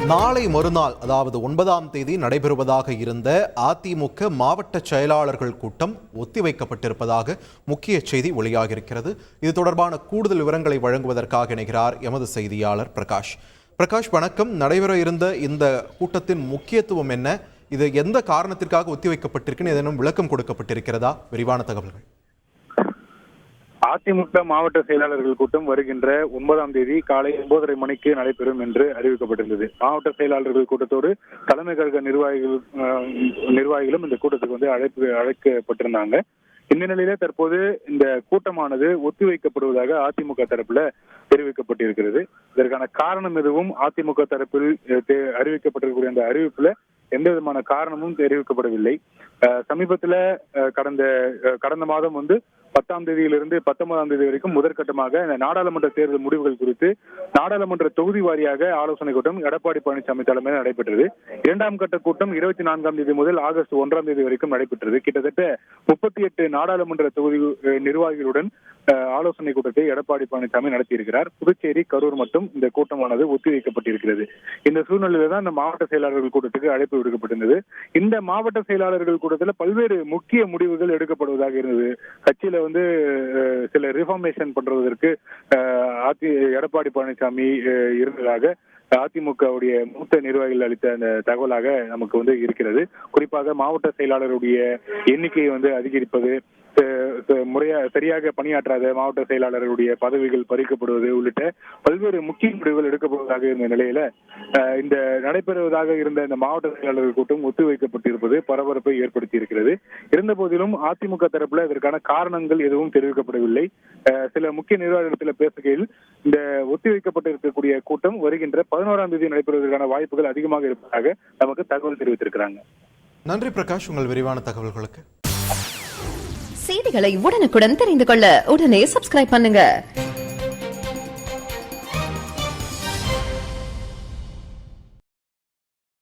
நாளை மறுநாள் அதாவது 9ஆம் தேதி நடைபெறுவதாக இருந்த அதிமுக மாவட்ட செயலாளர்கள் கூட்டம் ஒத்திவைக்கப்பட்டிருப்பதாக முக்கிய செய்தி வெளியாகியிருக்கிறது. இது தொடர்பான கூடுதல் விவரங்களை வழங்குவதற்காக இணைகிறார் எமது செய்தியாளர் பிரகாஷ். பிரகாஷ், வணக்கம். நடைபெற இருந்த இந்த கூட்டத்தின் முக்கியத்துவம் என்ன? இது எந்த காரணத்திற்காக ஒத்திவைக்கப்பட்டிருக்குன்னு ஏதேனும் விளக்கம் கொடுக்கப்பட்டிருக்கிறதா? விரிவான தகவல்கள். அதிமுக மாவட்ட செயலாளர்கள் கூட்டம் வருகின்ற 9ஆம் தேதி காலை 9:30 மணிக்கு நடைபெறும் என்று அறிவிக்கப்பட்டிருந்தது. மாவட்ட செயலாளர்கள் கூட்டத்தோடு தலைமை கழக நிர்வாகிகளும் இந்த கூட்டத்துக்கு வந்து அழைக்கப்பட்டிருந்தாங்க. இந்த நிலையில தற்போது இந்த கூட்டமானது ஒத்திவைக்கப்படுவதாக அதிமுக தரப்புல தெரிவிக்கப்பட்டிருக்கிறது. இதற்கான காரணம் எதுவும் அதிமுக தரப்பில் அறிவிக்கப்பட்டிருக்கக்கூடிய அந்த அறிவிப்புல எந்த விதமான காரணமும் தெரிவிக்கப்படவில்லை. சமீபத்துல கடந்த மாதம் வந்து 10ஆம் தேதியிலிருந்து 19ஆம் தேதி வரைக்கும் முதற்கட்டமாக இந்த நாடாளுமன்ற தேர்தல் முடிவுகள் குறித்து நாடாளுமன்ற தொகுதி வாரியாக ஆலோசனை கூட்டம் எடப்பாடி பழனிசாமி தலைமையில் நடைபெற்றது. 2ஆம் கட்ட கூட்டம் 24ஆம் தேதி முதல் ஆகஸ்ட் 1ஆம் தேதி வரைக்கும் நடைபெற்றது. கிட்டத்தட்ட 38 நாடாளுமன்ற தொகுதி நிர்வாகிகளுடன் ஆலோசனை கூட்டத்தை எடப்பாடி பழனிசாமி நடத்தியிருக்கிறார். புதுச்சேரி, கரூர் மட்டும் இந்த கூட்டமானது ஒத்திவைக்கப்பட்டிருக்கிறது. இந்த சூழ்நிலையில தான் இந்த மாவட்ட செயலாளர்கள் கூட்டத்துக்கு அழைப்பு விடுக்கப்பட்டிருந்தது. இந்த மாவட்ட செயலாளர்கள் கூட்டத்தில் பல்வேறு முக்கிய முடிவுகள் எடுக்கப்படுவதாக இருந்தது. கட்சியில வந்து சில ரிஃபார்மேஷன் பண்றதற்கு எடப்பாடி பழனிசாமி இருந்ததாக அதிமுகவுடைய மூத்த நிர்வாகிகள் அளித்த அந்த தகவலாக நமக்கு வந்து இருக்கிறது. குறிப்பாக மாவட்ட செயலாளருடைய எண்ணிக்கையை வந்து அதிகரிப்பது, சரியாக பணியாற்றாத மாவட்ட செயலாளர்களுடைய பதவிகள் பறிக்கப்படுவது உள்ளிட்ட பல்வேறு முக்கிய முடிவுகள் எடுக்கப்படுவதாக இருந்த நிலையில இந்த நடைபெறுவதாக இருந்த இந்த மாவட்ட செயலாளர்கள் கூட்டம் ஒத்திவைக்கப்பட்டிருப்பது பரபரப்பை ஏற்படுத்தி இருக்கிறது. இருந்த போதிலும் அதிமுக தரப்புல இதற்கான காரணங்கள் எதுவும் தெரிவிக்கப்படவில்லை. சில முக்கிய நிர்வாகிகள் பேசுகையில் இந்த ஒத்திவைக்கப்பட்டிருக்கக்கூடிய கூட்டம் வருகின்ற 11ஆம் தேதி நடைபெறுவதற்கான வாய்ப்புகள் அதிகமாக இருப்பதாக நமக்கு தகவல் தெரிவித்திருக்கிறாங்க. நன்றி பிரகாஷ், உங்கள் விரிவான தகவல்களுக்கு. செய்திகளை உடனுக்குடன் தெரிந்து கொள்ள உடனே சப்ஸ்கிரைப் பண்ணுங்க.